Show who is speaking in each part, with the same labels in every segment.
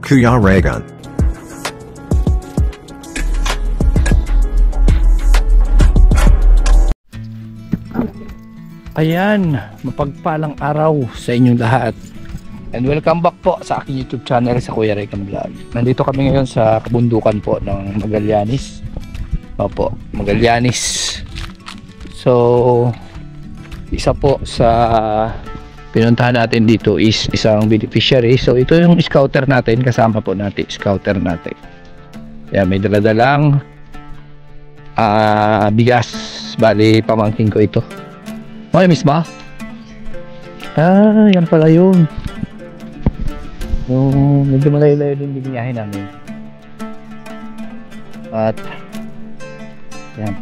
Speaker 1: Kuya Raygun.
Speaker 2: Ayan, mapagpalang araw sa inyong lahat. And welcome back po sa aking YouTube channel sa Kuya Raygun Vlog. Nandito kami ngayon sa kabundukan po ng Magallanes. Opo, Magallanes. So, isa po sa pinuntahan natin dito is isang beneficiary. So, ito yung scouter natin. Kasama po natin, scouter natin. Ayan, may daladalang bigas. Bali, pamangkin ko ito. Okay, miss ba? Yan pala yun. Yung medyo malayo-layo din biniyahin namin. At yan.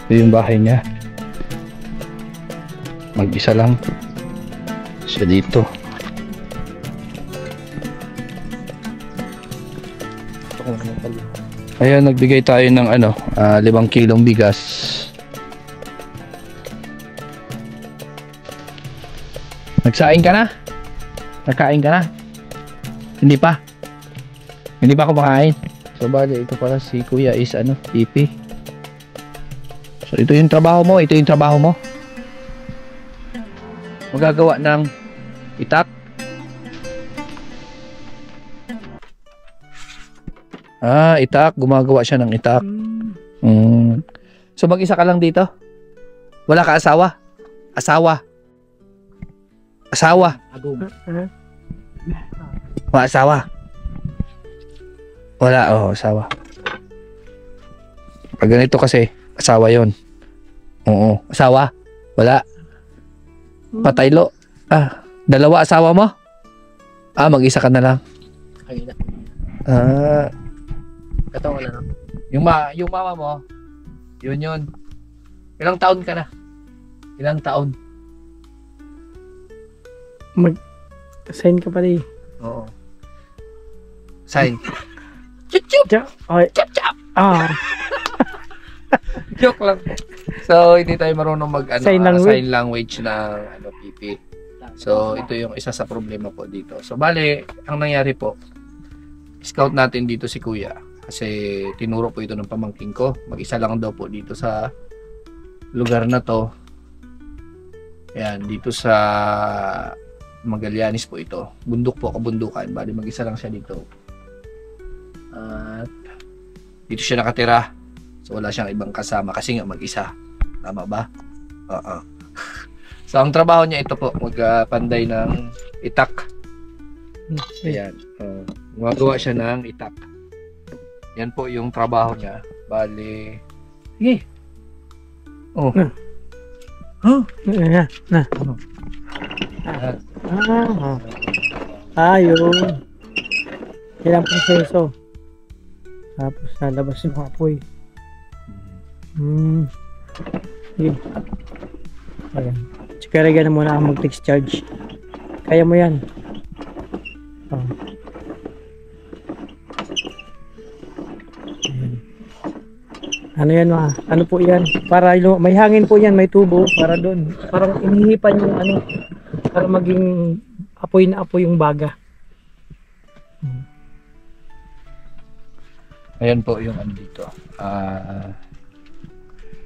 Speaker 2: Ito yung bahay niya. Mag-isa lang siya dito. Ayan, nagbigay tayo ng 5 kilong bigas. Nagsaing ka na? Nagkain ka na? Hindi pa? Hindi pa kumakain? So bali, ito pala si Kuya is PP. So ito yung trabaho mo, ito yung trabaho mo. Magagawa ng itak. Itak, gumagawa siya ng itak. So mag-isa ka lang dito? Wala ka asawa? Asawa? Asawa? Wala asawa? Wala, asawa. Pag ganito kasi asawa yon. Oo. Asawa? Wala. Pataylo. Dalawa asawa mo? Mag-isa ka na lang.
Speaker 3: Ito wala na.
Speaker 2: Yung mama mo, yun. Ilang taon ka na? Ilang taon?
Speaker 3: Sign ka pala eh.
Speaker 2: Oo. Sign.
Speaker 3: Chup-chup! Chup-chup!
Speaker 2: Joke lang. So, hindi tayo marunong
Speaker 3: sign
Speaker 2: language ng PP. So, ito yung isa sa problema po dito. So, bale, ang nangyari po, scout natin dito si Kuya. Kasi tinuro po ito ng pamangkin ko. Mag-isa lang daw po dito sa lugar na to. Ayan, dito sa Magallanes po ito. Bundok po, kabundukan. Bale, mag-isa lang siya dito. At dito siya nakatira. So wala siyang ibang kasama kasi nga mag-isa. Tama ba? Oo. So ang trabaho niya ito po, magpanday ng itak. Ayan. Gumagawa siya ng itak. Yan po yung trabaho niya. Bali. Sige. Oh.
Speaker 3: Yun. Ilang proseso. Tapos lalabas yung apoy. Sige. Ayan. Tsika na muna ako mag-text charge. Kaya mo yan. Ano yan ano po yan? Para may hangin po yan, may tubo. Para doon. Parang inihipan yung para maging apoy na apoy yung baga.
Speaker 2: Ayan po yung dito.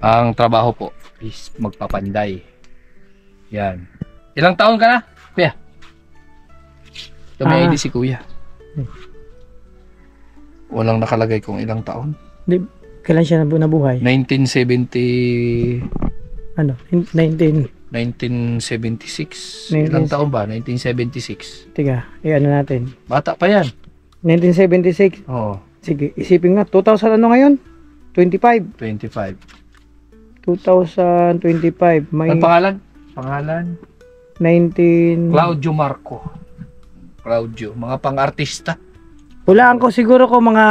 Speaker 2: Ang trabaho po is magpapanday. Yan. Ilang taon ka na, Kuya? Ito may ID si Kuya. Walang nakalagay kung ilang taon.
Speaker 3: Kailan siya nabuhay?
Speaker 2: 1970... 1976. Ilang taon ba? 1976.
Speaker 3: Tiga, natin.
Speaker 2: Bata pa yan.
Speaker 3: 1976?
Speaker 2: Oo.
Speaker 3: Sige, isipin nga. 2000 ngayon? 25. 2025. May...
Speaker 2: Ang pangalan? Pangalan?
Speaker 3: 19...
Speaker 2: Claudio Marco. Claudio. Mga pang-artista.
Speaker 3: Hulaan ko siguro ko mga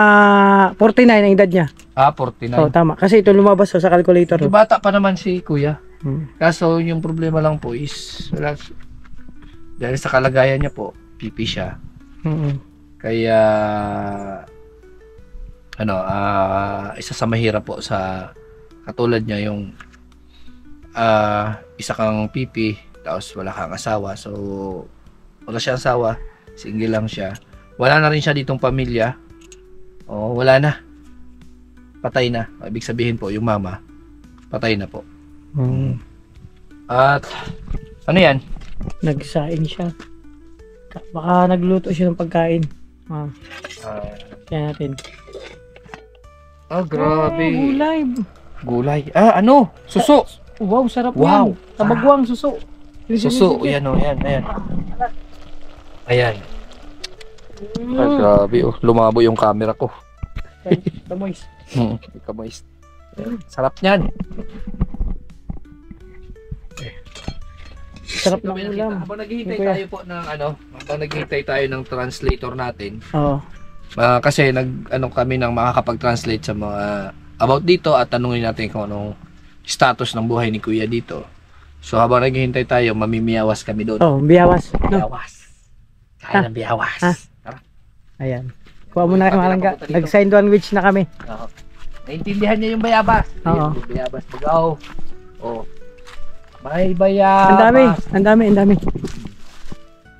Speaker 3: 49 ang edad niya.
Speaker 2: Ah, 49.
Speaker 3: Oh, tama. Kasi ito lumabas sa calculator.
Speaker 2: Medyo bata pa naman si kuya.
Speaker 3: Hmm.
Speaker 2: Kaso yung problema lang po is wala, dahil sa kalagayan niya po, pipi siya. Kaya isa sa mahirap po sa katulad niya yung isa kang pipi tapos wala kang asawa. So wala siyang asawa, single lang siya. Wala na rin siya ditong pamilya. Oh, wala na. Patay na. Ibig sabihin po yung mama patay na po. At ano yan?
Speaker 3: Nagsaing siya. Baka nagluto siya ng pagkain. Kaya natin.
Speaker 2: Grabe.
Speaker 3: Gulay.
Speaker 2: Gulay. Ano? Suso.
Speaker 3: Wow, sarap
Speaker 2: Wow.
Speaker 3: yan. Tabagwang suso.
Speaker 2: Suso. Yan o. Yan. Ayan. Grabe. Lumabo yung camera ko.
Speaker 3: Tamoys.
Speaker 2: Kamoist. Sarap niyan.
Speaker 3: Sarap ng ulam.
Speaker 2: Habang naghihintay tayo po ng habang naghihintay tayo ng translator natin.
Speaker 3: Oo.
Speaker 2: Kasi kami ng makakapag-translate sa mga about dito at tanungin natin kung anong status ng buhay ni Kuya dito. So habang naghihintay tayo, mamimiyawas kami doon.
Speaker 3: Oh, biyawas. No?
Speaker 2: Biyawas. Kaya ng biyawas. Tara.
Speaker 3: Ayan. Kuha mo na kayo malangga. Nag-sign language na kami.
Speaker 2: Naintindihan niya yung bayabas.
Speaker 3: Oo.
Speaker 2: Yung bayabas. Bugaw. Oh. May bayabas.
Speaker 3: Ang dami.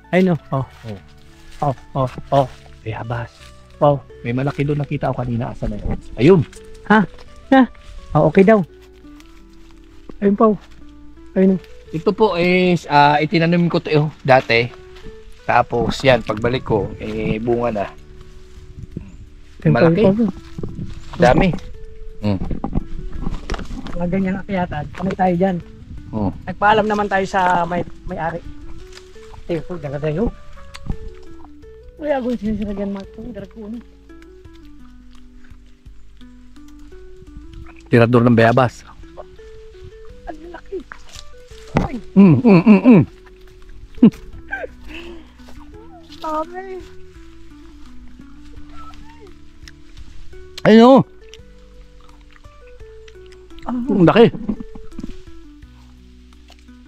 Speaker 3: Ay no. Oh.
Speaker 2: Bayabas.
Speaker 3: Wow.
Speaker 2: May malaki doon nakita ako kanina. Asa na yun? Ayun.
Speaker 3: Okay daw. Ayun pa. Ayun.
Speaker 2: Ito po is itinanim ko to dati. Tapos yan, pagbalik ko, bunga na. Malaki. Dami.
Speaker 3: Mga ganyan akyatan. Kami tayo dyan. Nagpaalam naman tayo sa may-ari. Ito, daga-dayo. Uy, ako yung sinisiragyan mga ito. Darag-uno.
Speaker 2: Tirador ng bayabas.
Speaker 3: Ang laki. Dami.
Speaker 2: Ayun o. Ang laki.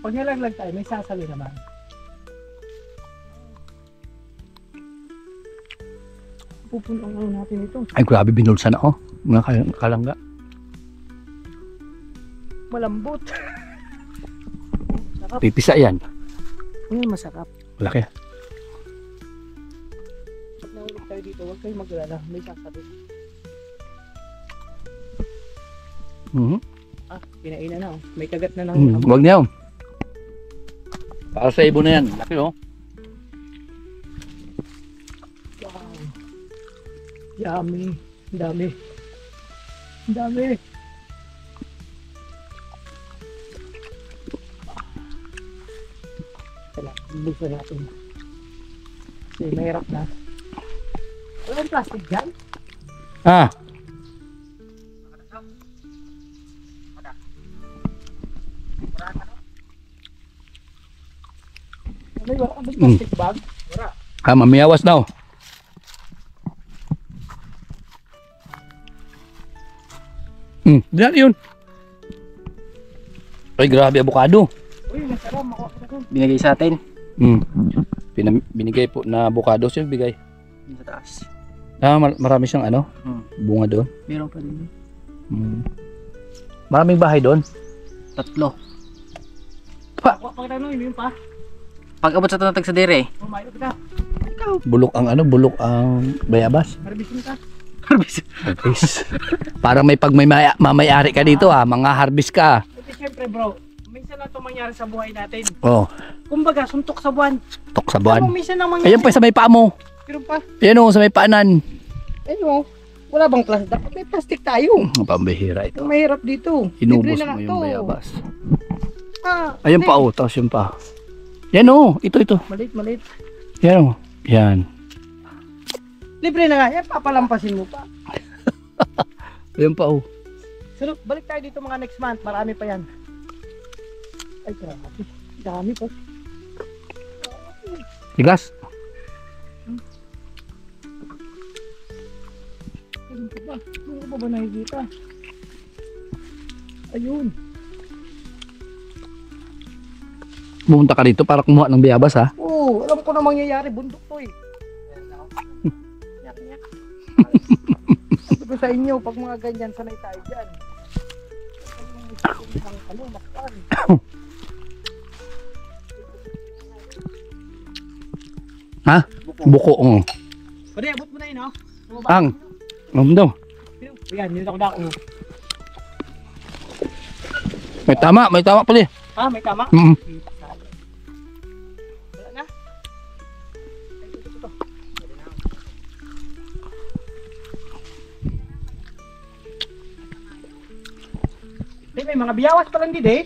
Speaker 3: Pag nalaglag tayo, may sasali naman. Pupunong natin ito.
Speaker 2: Ay, grabe, binulsa na ako. Mga kalangga.
Speaker 3: Malambot. Sarap.
Speaker 2: Pipisa yan.
Speaker 3: Yan, masarap.
Speaker 2: Malaki.
Speaker 3: Pag nahulog tayo dito, huwag kayo mag-alala. May sasali. Pinainan na. May kagat na ng...
Speaker 2: Huwag niya. Para sa ibon na yan. Laki o.
Speaker 3: Wow. Yummy. Ang dami. Ang dami. Buksan natin. Kasi mahirap na. Walang plastic dyan? Wala plastic bag? Wala.
Speaker 2: Mamiyawas na o. Diyan yun. Ay, grabe, avocado.
Speaker 3: Uy, masarap.
Speaker 1: Binigay sa atin.
Speaker 2: Binigay po na avocado siya bigay.
Speaker 1: Sa taas.
Speaker 2: Marami siyang bunga doon.
Speaker 1: Meron pa din.
Speaker 2: Maraming bahay doon.
Speaker 1: 3.
Speaker 3: Pag tanong, yun pa.
Speaker 1: Pag abot sa tanatag sa dire.
Speaker 3: Umayot ka.
Speaker 2: Bulok ang bayabas.
Speaker 3: Harbisin ka.
Speaker 2: Harvest. Parang may mamayari ka dito mga harvest ka.
Speaker 3: Kasi syempre bro, minsan lang ito mangyari sa buhay natin.
Speaker 2: Oh,
Speaker 3: Kumbaga, suntok sa buwan.
Speaker 2: tok sa buwan.
Speaker 3: Ano, minsan lang mangyari.
Speaker 2: Ayan pa sa may paa mo.
Speaker 3: Pero pa,
Speaker 2: Ayan o, sa may paanan.
Speaker 3: ayun, wala bang plastic? Dapat may plastic tayo.
Speaker 2: Pambihira ito.
Speaker 3: Mahirap dito.
Speaker 2: Inubos
Speaker 3: Libre na
Speaker 2: mo
Speaker 3: lang
Speaker 2: yung
Speaker 3: to.
Speaker 2: bayabas.
Speaker 3: Ayan
Speaker 2: Ayan pa o, tapos yun pa. Yan o, ito.
Speaker 3: Malit.
Speaker 2: Yan o. Yan.
Speaker 3: Libre na nga. Yan, papalampasin mo pa.
Speaker 2: Ayan pa o.
Speaker 3: So, balik tayo dito mga next month. Marami pa yan. Ay, grabe. Dami po.
Speaker 2: Tigas. Aba, hindi ko ba nakikita? Ayun. Pumunta ka dito para kumuha ng bayabas ha?
Speaker 3: Oo, alam ko na mangyayari. Bundok to eh. Sabi ko sa inyo, pag mga ganyan, sanay tayo dyan. Ano, makpan.
Speaker 2: Ha? Buko.
Speaker 3: Pwede, abot mo na yun, no?
Speaker 2: Ang. Daw.
Speaker 3: Yan, nito ako dako.
Speaker 2: May tama pala.
Speaker 3: Ah, may tama?
Speaker 2: Mm.
Speaker 3: Wala na? May mga biyawas pa lang din eh.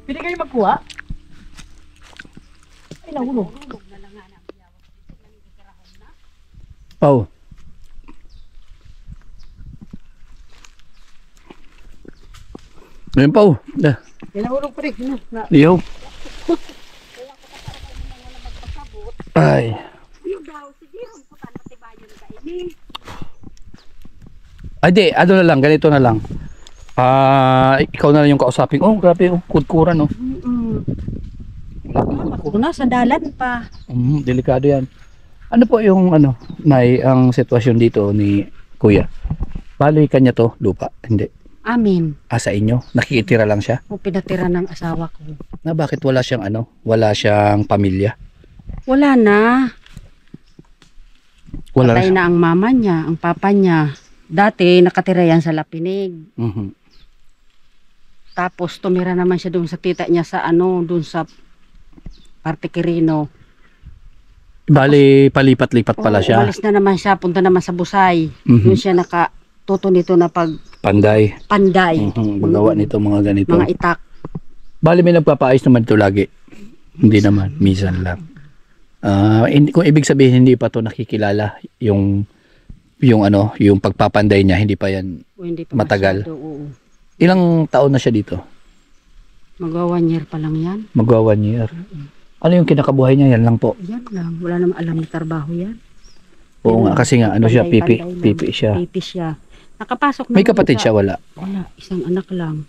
Speaker 3: Pwede kayo magkuha? Ay, nahulog.
Speaker 2: Oh. Ayun pa oh.
Speaker 3: Ay, nahulog pa rin.
Speaker 2: Iyaw. Ay. Ay di, ano na lang, ganito na lang. Ikaw na lang yung kausapin. Oh, grabe oh, kudkuran oh.
Speaker 4: Sa dalan pa.
Speaker 2: Delikado yan. Ano po yung Nay, ang sitwasyon dito ni Kuya? Bali kanya to, lupa? Hindi.
Speaker 4: Amin.
Speaker 2: Sa inyo? Nakikitira lang siya?
Speaker 4: O pinatira ng asawa ko.
Speaker 2: Na bakit wala siyang wala siyang pamilya?
Speaker 4: Wala na.
Speaker 2: Wala
Speaker 4: Patay na ang mama niya, ang papa niya. Dati nakatira yan sa Lapinig.
Speaker 2: Mhm.
Speaker 4: Tapos tumira naman siya doon sa tita niya sa doon sa Parte Quirino.
Speaker 2: Bali palipat-lipat pala siya.
Speaker 4: Umalis na naman siya, punta naman sa Busay.
Speaker 2: Mhm.
Speaker 4: Doon siya nakatuto nito na
Speaker 2: Panday.
Speaker 4: pagpanday.
Speaker 2: Magawa nito mga ganito.
Speaker 4: Mga itak.
Speaker 2: Bali may nagpapaayos naman ito lagi. Hindi naman, minsan lang. Kung ibig sabihin hindi pa to nakikilala yung pagpapanday niya, hindi pa yan.
Speaker 4: O, hindi pa
Speaker 2: Matagal.
Speaker 4: masyado, oo.
Speaker 2: Ilang taon na siya dito?
Speaker 4: Magwa 1 year pa lang yan.
Speaker 2: Magwa 1 year. Ano yung kinakabuhay niya? Yan lang po.
Speaker 4: Yan lang. Wala namang alam na trabaho yan.
Speaker 2: Oo nga, kasi nga siya,
Speaker 4: Panday-panday lang.
Speaker 2: pipi siya.
Speaker 4: Pipi siya. Nakapasok na.
Speaker 2: May kapatid siya, wala?
Speaker 4: Wala. Isang anak lang.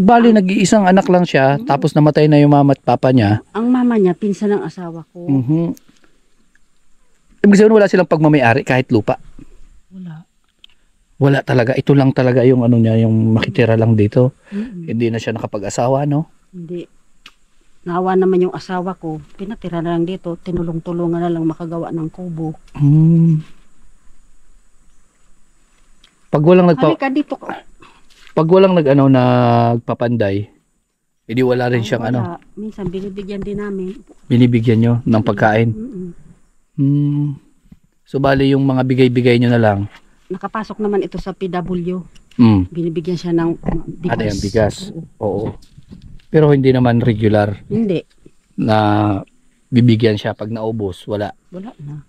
Speaker 2: Bali nag-iisang anak lang siya, tapos namatay na yung mama at papa niya.
Speaker 4: Ang mama niya, pinsan ng asawa ko.
Speaker 2: Ibig sabihin wala silang pagmamayari kahit lupa.
Speaker 4: Wala.
Speaker 2: Wala talaga. Ito lang talaga yung niya, yung makitira lang dito.
Speaker 4: Mm-mm.
Speaker 2: Hindi na siya nakapag-asawa, no?
Speaker 4: Hindi. Nawa naman yung asawa ko. Pinatira na lang dito. Tinulong-tulungan na lang makagawa ng kubo.
Speaker 2: Pag walang
Speaker 4: Halika dito ka.
Speaker 2: pag walang nagpapanday, edi wala rin siyang
Speaker 4: Wala. Minsan binibigyan din namin.
Speaker 2: binibigyan nyo ng pagkain.
Speaker 4: Mm-mm.
Speaker 2: So bali yung mga bigay-bigay nyo na lang.
Speaker 4: Nakapasok naman ito sa PW. Binibigyan siya ng bigas.
Speaker 2: Ano yan, bigas?
Speaker 4: Oo.
Speaker 2: Oo. Pero hindi naman regular
Speaker 4: Hindi.
Speaker 2: na bibigyan siya pag naubos. Wala.
Speaker 4: Wala na.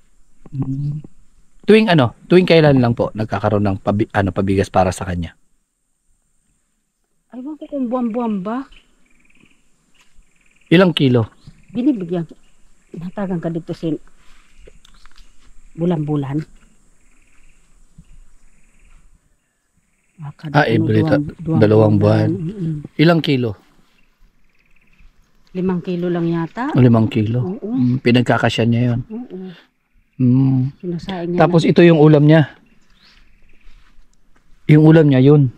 Speaker 2: Tuwing kailan lang po nagkakaroon ng pabigas para sa kanya?
Speaker 4: Aywan ko kung buwan-buwan ba.
Speaker 2: Ilang kilo?
Speaker 4: Binibigyan. Natagang ka dito sin bulan-bulan.
Speaker 2: Every dalawang buwan. Ilang kilo?
Speaker 4: 5 kilo lang yata.
Speaker 2: 5 kilo.
Speaker 4: Oo.
Speaker 2: Pinagkakasya niya yun.
Speaker 4: Oo. Sinasaing niya.
Speaker 2: Tapos ito yung ulam niya. Yung ulam niya yun.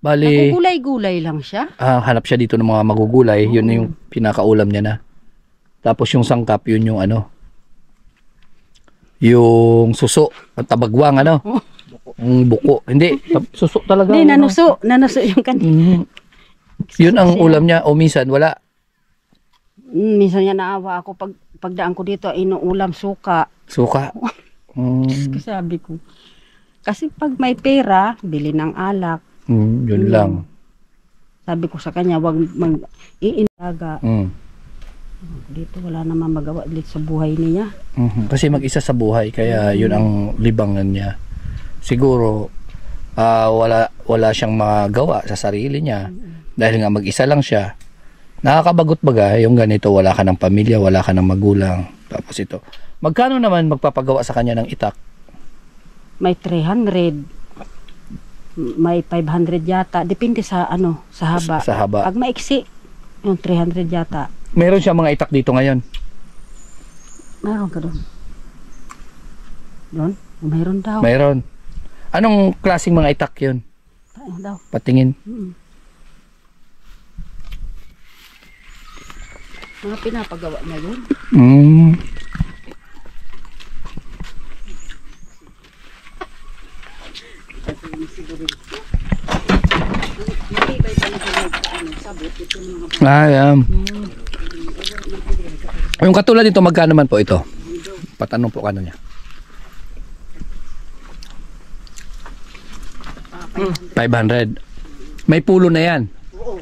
Speaker 2: Bali,
Speaker 4: Nagugulay-gulay lang siya.
Speaker 2: hanap siya dito ng mga magugulay. Yun na yung pinakaulam niya na. Tapos yung sangkap, yun yung yung suso at tabagwang yung buko. Hindi, suso talaga.
Speaker 4: Hindi, nanuso. Nanuso yung kanina.
Speaker 2: Yun ang ulam niya. O minsan, wala.
Speaker 4: Minsan niya naawa ako pagdaan ko dito, inuulam suka.
Speaker 2: Suka.
Speaker 4: Sabi ko. Kasi pag may pera, bili ng alak.
Speaker 2: Yun lang.
Speaker 4: Sabi ko sa kanya, wag iindaga. Dito wala naman magawa dito sa buhay niya.
Speaker 2: Kasi mag-isa sa buhay, kaya yun ang libangan niya. Siguro, wala siyang magawa sa sarili niya. Dahil nga mag-isa lang siya. Nakakabagot baga, yung ganito, wala ka ng pamilya, wala ka ng magulang. Tapos ito. Magkano naman magpapagawa sa kanya ng itak?
Speaker 4: may 300, may 500 yata. Depende sa ano, sa haba.
Speaker 2: Sa haba.
Speaker 4: Pag maiksi, yung 300 yata.
Speaker 2: Meron siya mga itak dito ngayon.
Speaker 4: Meron ka doon. Doon? Mayroon daw.
Speaker 2: Mayroon. Anong klaseng mga itak yun?
Speaker 4: Ayun daw.
Speaker 2: Patingin.
Speaker 4: Mga pinapagawa niya yun.
Speaker 2: Mm.
Speaker 4: Matibay pa na ano, sabot. Ito yung mga
Speaker 2: Ah, yung katulad nito, magkano man po ito? Patanong po kano niya. 500. May pulo na yan.
Speaker 4: Oo.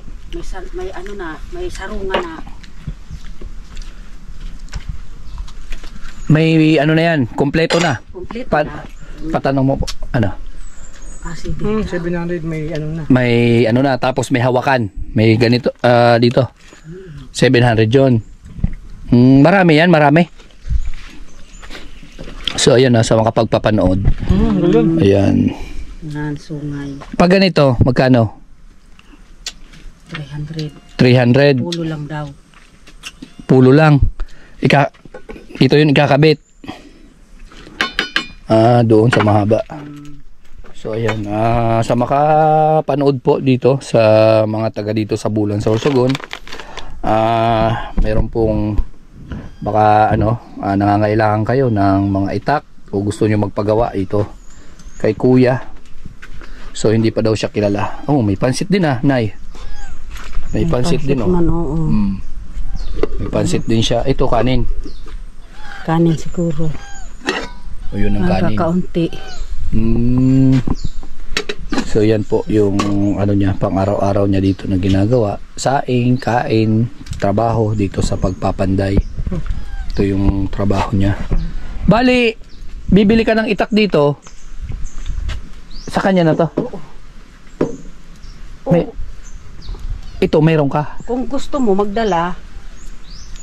Speaker 4: May ano na, may sarungan na.
Speaker 2: May ano na yan, kompleto na.
Speaker 4: Kompleto na.
Speaker 2: Patanong mo po, ano?
Speaker 4: Kasi
Speaker 3: 700 may ano na.
Speaker 2: May ano na, tapos may hawakan. May ganito, dito. 700 yun. Marami yan, marami. So, ayan na, sa mga pagpapanood. Ayan.
Speaker 4: Nansungay.
Speaker 2: Pag ganito, magkano?
Speaker 4: 300.
Speaker 2: 300.
Speaker 4: Pulo lang daw.
Speaker 2: Pulo lang. Ito yung ikakabit. Doon sa mahaba. So ayan, sa makapanood po dito sa mga taga dito sa Bulan, Sorsogon, meron pong baka nangangailangan kayo ng mga itak o gusto nyo magpagawa ito kay Kuya. So hindi pa daw siya kilala. Oh, may pansit din Nay. May pansit din
Speaker 4: Man, oo.
Speaker 2: May pansit din siya. Ito kanin.
Speaker 4: Kanin siguro.
Speaker 2: O yun ang kanin.
Speaker 4: Kaunti.
Speaker 2: So yan po yung ano niya, pang araw-araw niya dito na ginagawa. Saing, kain, trabaho dito sa pagpapanday. Ito yung trabaho niya. Bali, bibili ka ng itak dito. Sa kanya na to. Ito mayroon ka.
Speaker 4: Kung gusto mo magdala,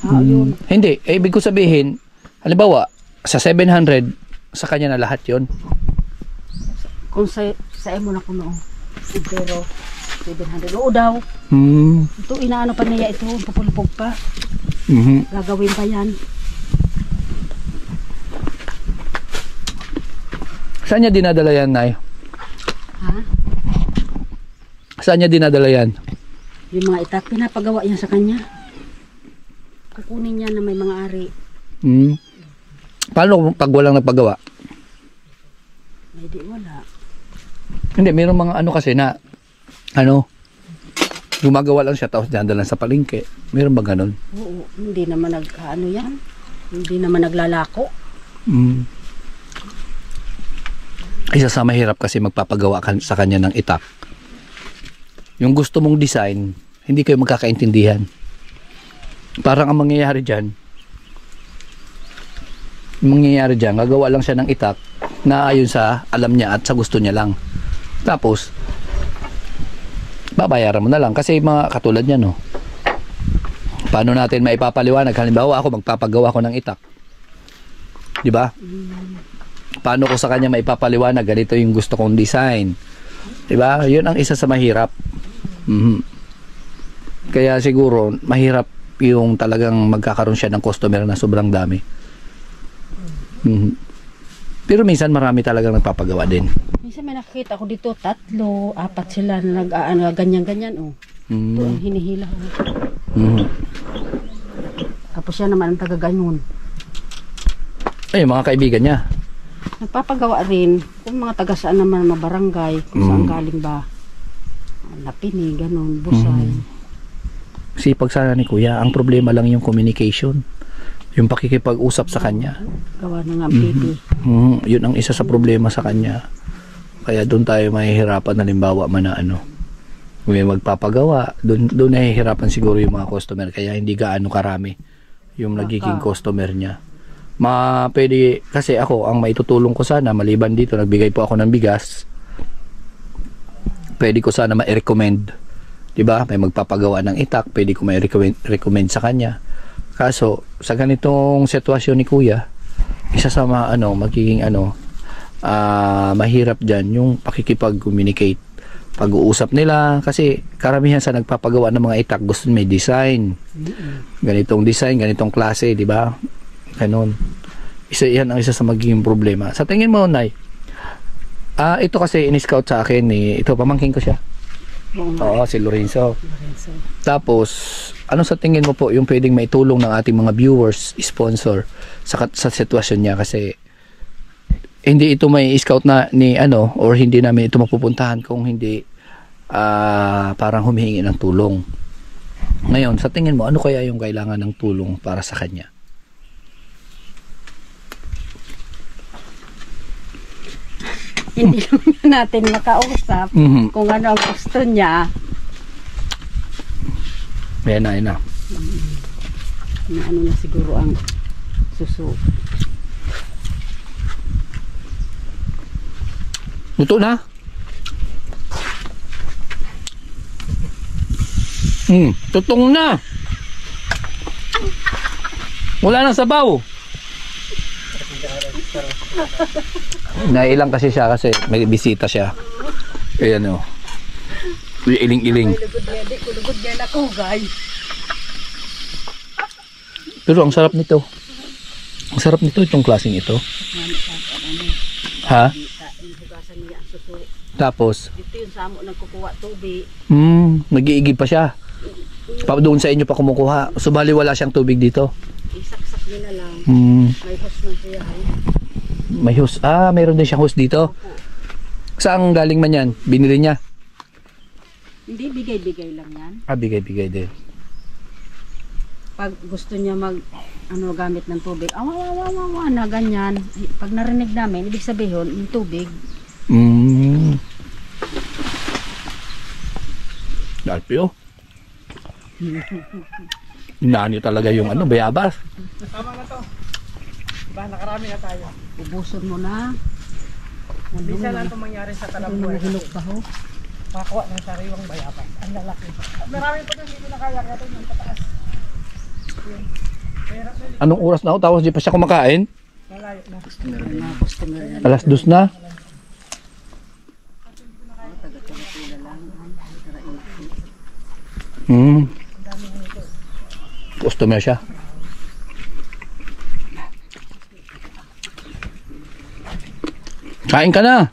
Speaker 4: yun.
Speaker 2: Hindi, ibig ko sabihin, halimbawa, sa 700, sa kanya na lahat yon.
Speaker 4: Kung sa mo na kuno. Pero 700. Oo daw. Ito inaano pa niya ito, pupulpog pa. Gagawin pa yan.
Speaker 2: Saan niya dinadala yan, Nay?
Speaker 4: Ha?
Speaker 2: Saan niya dinadala yan?
Speaker 4: Yung mga itak, pinapagawa yan sa kanya. Kukunin niya na may mga ari.
Speaker 2: Paano pag walang nagpagawa?
Speaker 4: May di wala.
Speaker 2: Hindi, mayroong mga ano kasi na gumagawa lang siya tapos dinadala sa palengke. Mayroon ba ganun?
Speaker 4: Oo, hindi naman nag-ano yan. Hindi naman naglalako.
Speaker 2: Isa sa mahirap kasi magpapagawa sa kanya ng itak. Yung gusto mong design, hindi kayo magkakaintindihan. Parang ang mangyayari dyan, gagawa lang siya ng itak na ayon sa alam niya at sa gusto niya lang. Tapos, babayaran mo na lang kasi mga katulad niya, no? Paano natin maipapaliwanag? Halimbawa ako, magpapagawa ko ng itak. Di ba? Paano ko sa kanya maipapaliwanag? Ganito yung gusto kong design. Di ba? Yun ang isa sa mahirap. Kaya siguro, mahirap yung talagang magkakaroon siya ng customer na sobrang dami. Pero minsan marami talagang nagpapagawa din.
Speaker 4: Minsan may nakikita ko dito, 3, 4 sila na ganyan-ganyan. Ito ang hinihila. Tapos siya naman ang taga-ganyan.
Speaker 2: Ay, mga kaibigan niya.
Speaker 4: Nagpapagawa rin kung mga taga saan naman mga barangay, kung saan galing ba. Napini, ganun, busay.
Speaker 2: Sipag sana ni Kuya. Ang problema lang yung communication. Yung pakikipag-usap sa kanya.
Speaker 4: Gawa na nga baby.
Speaker 2: Yun ang isa sa problema sa kanya. Kaya doon tayo mahihirapan, halimbawa man na may magpapagawa. Doon nahihirapan siguro yung mga customer. Kaya hindi gaano karami yung nagiging customer niya. Pwede, kasi ako, ang maitutulong ko sana, maliban dito, nagbigay po ako ng bigas. Pwede ko sana ma-recommend. Diba? May magpapagawa ng itak, pwede ko ma-recommend sa kanya. Kaso, sa ganitong sitwasyon ni Kuya, isa sa magiging mahirap dyan yung pakikipag-communicate, pag-uusap nila, kasi karamihan sa nagpapagawa ng mga itak gusto may design, ganitong design, ganitong klase, di ba? Ganun. Yan ang isa sa magiging problema. Sa tingin mo, Nay, ito kasi in-scout sa akin ito, pamangkin ko siya. Oo, si Lorenzo. Tapos, ano sa tingin mo po yung pwedeng maitulong ng ating mga viewers, sponsor sa sitwasyon niya, kasi hindi ito may scout na ni or hindi namin ito mapupuntahan kung hindi parang humihingi ng tulong. Ngayon, sa tingin mo, ano kaya yung kailangan ng tulong para sa kanya?
Speaker 4: Hindi naman natin makausap kung ano ang gusto niya.
Speaker 2: Ayan na.
Speaker 4: Na ano na siguro ang suso.
Speaker 2: Luto na? Tutong na. Wala nang sabaw. Nailang kasi siya kasi may bisita siya. Ayan o. Iling-iling.
Speaker 4: Kulugod niya na ko, guys.
Speaker 2: Pero ang sarap nito. Ang sarap nito itong klaseng ito. Ha?
Speaker 4: Hugasan niya ang suso.
Speaker 2: Tapos?
Speaker 4: Dito yung samo nagkukuha tubig.
Speaker 2: Nag-iigib pa siya. Doon sa inyo pa kumukuha. Subali wala siyang tubig dito.
Speaker 4: Isaksak nila lang. May hose man siya.
Speaker 2: May hose. Mayroon din siyang hose dito. Saan galing man yan? Binili niya?
Speaker 4: Hindi, bigay-bigay lang yan.
Speaker 2: Bigay-bigay din.
Speaker 4: Pag gusto niya gamit ng tubig, na ganyan. Pag narinig namin, ibig sabihin, yung tubig.
Speaker 2: Dalpyo. Inaan talaga yung bayabas.
Speaker 3: Tama na to. Nakarami na tayo.
Speaker 4: Ubuson mo na.
Speaker 3: Bisa lang itong mangyari sa Talambuhay.
Speaker 4: Hilok pa ho.
Speaker 3: Makakuha ng sariwang bayabas. Ang lalaki. Marami pa doon, hindi na kaya ito yung pataas.
Speaker 2: Anong oras na ako? Tapos di pa siya kumakain?
Speaker 3: Malayo na.
Speaker 4: Customer na.
Speaker 2: Alas 2 na. Customer siya. Kain ka na.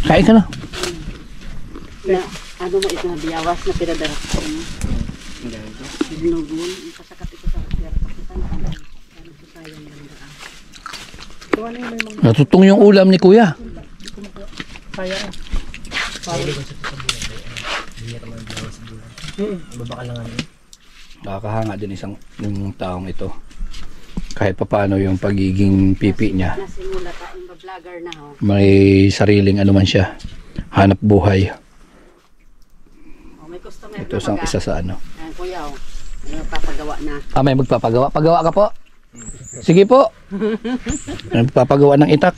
Speaker 2: Kain ka na.
Speaker 4: Na, ano mo ito na biyawas na pinadarak ko. Dinugun. Kasakat ito sa kaya kapitan. Ano ko sayang lang daan.
Speaker 2: Natutong yung ulam ni Kuya.
Speaker 3: Kaya.
Speaker 2: Nakakahanga din yung taong ito. Kahit papaano yung pagiging pipi niya.
Speaker 4: Nasimula tayong vlogger na ho.
Speaker 2: May sariling man siya. Hanap buhay.
Speaker 4: May customer
Speaker 2: Ito isang isa sa
Speaker 4: kuya ho. Papagawa na.
Speaker 2: May magpapagawa. Pagawa ka po. Sige po. Magpapagawa ng itak.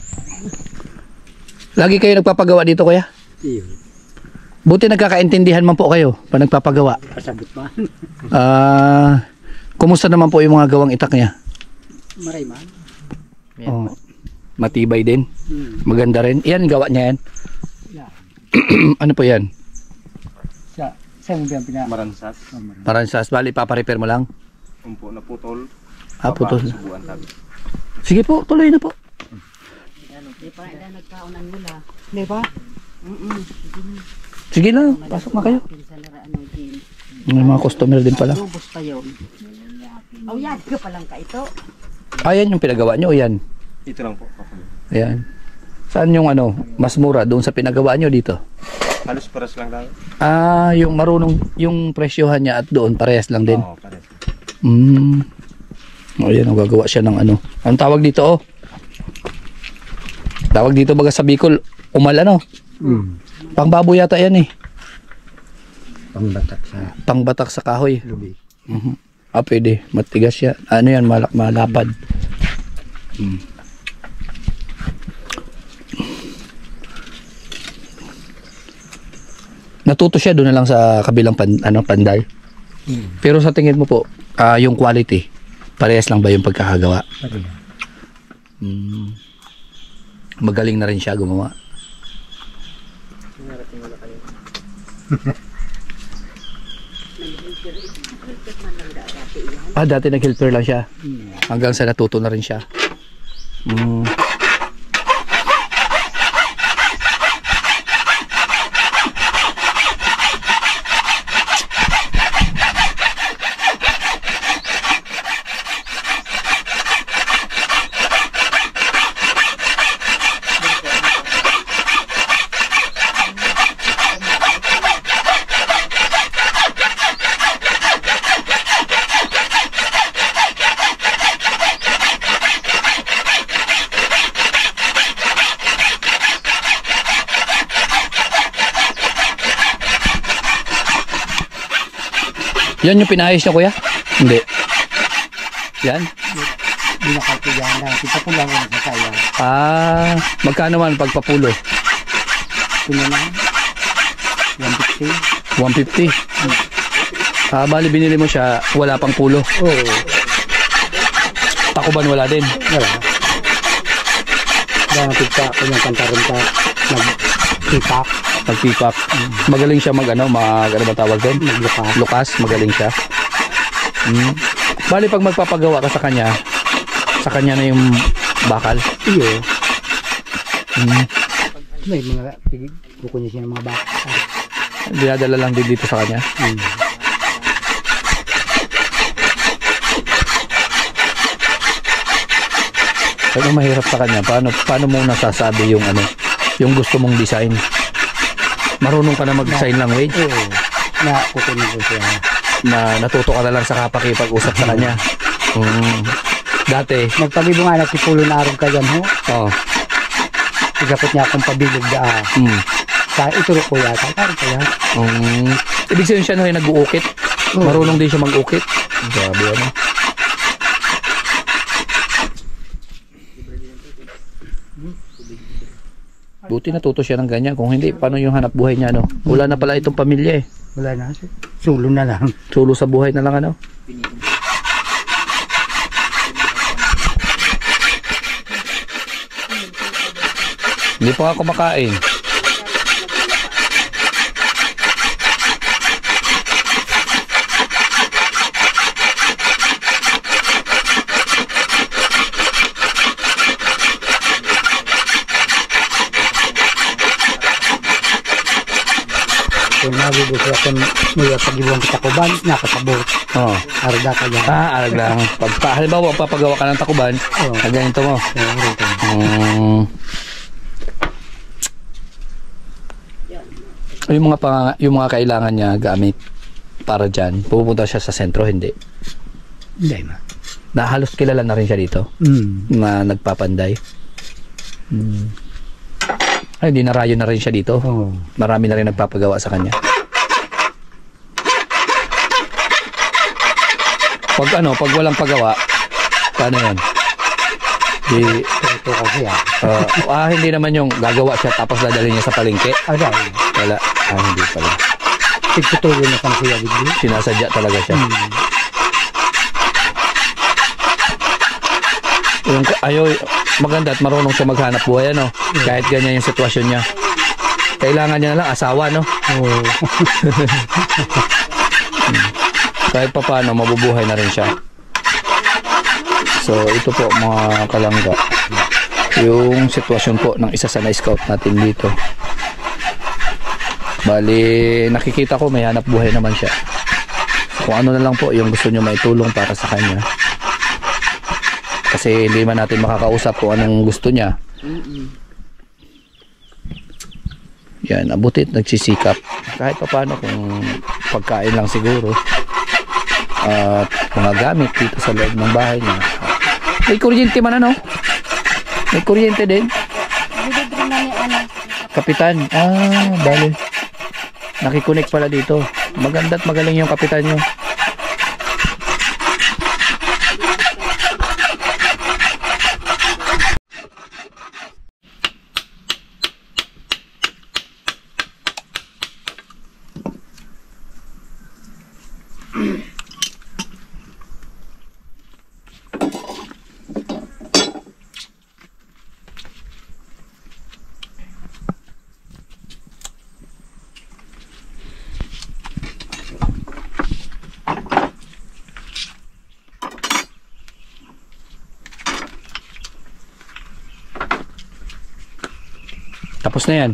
Speaker 2: Lagi kayo nagpapagawa dito, Kuya?
Speaker 1: Iyo.
Speaker 2: Buti nagkakaintindihan man po kayo pag nagpapagawa.
Speaker 1: Pasabot pa.
Speaker 2: Kumusta naman po yung mga gawang itak niya?
Speaker 1: Maray man.
Speaker 2: Matibay din. Maganda rin. Yan, gawa niya yan. Ano po yan?
Speaker 1: Saan mo ba yung
Speaker 5: Maransas.
Speaker 2: Maransas. Bali, paparepair mo lang?
Speaker 5: Umpo na putol.
Speaker 2: Putol.
Speaker 5: Subuan tabi.
Speaker 2: Sige po, tuloy na po.
Speaker 4: Di pa ila nagkaunan nila.
Speaker 3: Di ba?
Speaker 2: Sige na, pasok na kayo.
Speaker 4: Pinsan na ano din.
Speaker 2: May mga customer din pala.
Speaker 4: Lubos pa yun. Yan ka palang ka ito.
Speaker 2: Yan yung pinagawa nyo o yan?
Speaker 5: Ito lang po.
Speaker 2: Ayan. Saan yung mas mura? Doon sa pinagawa nyo dito?
Speaker 5: Halos pares lang tayo.
Speaker 2: Yung marunong, yung presyohan niya at doon, parehas lang din.
Speaker 5: Oo, pares.
Speaker 2: Ayan, gagawa siya ng Ang tawag dito, Tawag dito baga sa Bicol, umal Pangbaboy yata yan Pangbatak sa kahoy.
Speaker 1: Lubi.
Speaker 2: Pwede. Matigas siya. Yan, malapad. Natuto siya doon na lang sa kabilang panday. Pero sa tingin mo po, yung quality, Parehas lang ba yung pagkakagawa?
Speaker 1: Pareha.
Speaker 2: Magaling na rin siya gumawa. Dati nag-helper lang siya. Hanggang sa natuto na rin siya. Yan yung pinayos niya, kuya? Hindi. Yan?
Speaker 1: Hindi nakatiyan na. Kita ko lang ang sasaya.
Speaker 2: Magkano man pagpapulo?
Speaker 1: Ito na lang. 150.
Speaker 2: 150. Bali binili mo siya, wala pang pulo.
Speaker 1: Oo.
Speaker 2: Takuban wala din.
Speaker 1: Wala. Dahil napigsa ko yung kantaron ka. Nag-tipak.
Speaker 2: Nag-pipak. Magaling siya ano ba tawag doon?
Speaker 1: Naglukas.
Speaker 2: Lukas, magaling siya. Bali pag magpapagawa ka sa kanya na yung bakal.
Speaker 1: Iyo. May mga kukunin siya ng mga bakal.
Speaker 2: Dinadala lang din dito sa kanya. Ano mahirap sa kanya? Paano mo nasasabi yung yung gusto mong design? Marunong ka na mag-design language?
Speaker 1: Oo. Na kukunin ko siya.
Speaker 2: Na natuto ka na lang sa kapakipag-usap sa kanya. Dati.
Speaker 1: Nagpagibo nga na si Pulo na araw ka yan ho.
Speaker 2: Oo.
Speaker 1: Igapot niya akong pabilog da. Sa ituro ko yata. Parang kaya.
Speaker 2: Ibig sabihin siya na rin nag-uukit. Marunong din siya mag-uukit. Grabe ano. Buti natuto siya ng ganyan. Kung hindi, paano yung hanap buhay niya, no? Wala na pala itong pamilya eh.
Speaker 1: Wala na. Sulo na lang.
Speaker 2: Sulo sa buhay na lang, ano? Hindi pa nga kumakain.
Speaker 1: Kung nabubos ako nila pag-iwang kitakuban, nakasabot.
Speaker 2: Oo.
Speaker 1: Arda ka yan.
Speaker 2: Arag lang. Halimbawa, papagawa ka ng takuban, ganito mo. Yung mga kailangan niya gamit para dyan, pupunta siya sa sentro, hindi?
Speaker 1: Hindi na.
Speaker 2: Na halos kilala na rin siya dito? Na nagpapanday? Ay, hindi narayo na rin siya dito? Marami na rin nagpapagawa sa kanya? Pag walang pagawa, paano yun?
Speaker 1: Ito kasi
Speaker 2: hindi naman yung gagawa siya tapos dadalhin niya sa palengke? Wala. Hindi pala.
Speaker 1: Tigtutuloy na kang siya bigli.
Speaker 2: Sinasadya talaga siya. Maganda at marunong siya maghanap buhay, ano? Kahit ganyan yung sitwasyon niya. Kailangan niya na lang asawa, no? Kahit pa paano, mabubuhay na rin siya. So, ito po mga kalangga. Yung sitwasyon po ng isa sa na-scout natin dito. Bali, nakikita ko may hanap buhay naman siya. Kung ano na lang po yung gusto nyo maitulong para sa kanya. Kasi hindi man natin makakausap kung anong gusto niya. Yan, abutit, nagsisikap. Kahit pa paano kung pagkain lang siguro. At mga gamit dito sa loob ng bahay niya. May kuryente man, ano? May kuryente din. Kapitan. Bali. Nakikunik pala dito. Maganda't magaling yung kapitan nyo. Tapos na yan.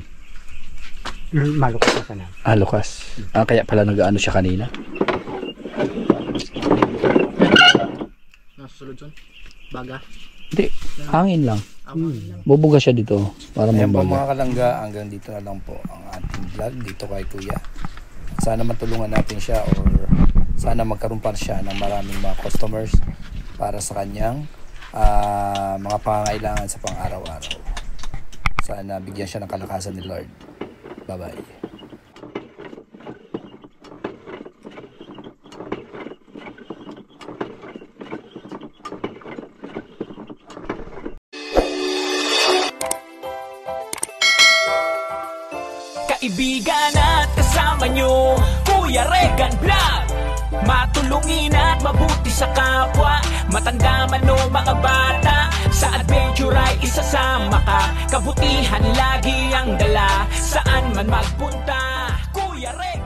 Speaker 1: Malukas na sana.
Speaker 2: Lukas. Kaya pala nag-ano siya kanina.
Speaker 3: Nasusunod son? Baga?
Speaker 2: Hindi, hangin lang. Bubuga siya dito para mabaga. Mga kalangga, hanggang dito na lang po ang ating vlog dito kay Kuya. Sana matulungan natin siya or sana magkaroon pa siya ng maraming mga customers para sa kanyang mga pangangailangan sa pang-araw-araw. Sana bigyan siya ng kalakasan ni Lord. Bye-bye.
Speaker 6: Kaibigan at kasama nyo, Kuya Regan Vlog. Matulungin at mabuti sa kapwa, matanda man o mga bata, sa adventure ay isasama ka. Kabutihan lagi ang dala, saan man magpunta, Kuya Regan.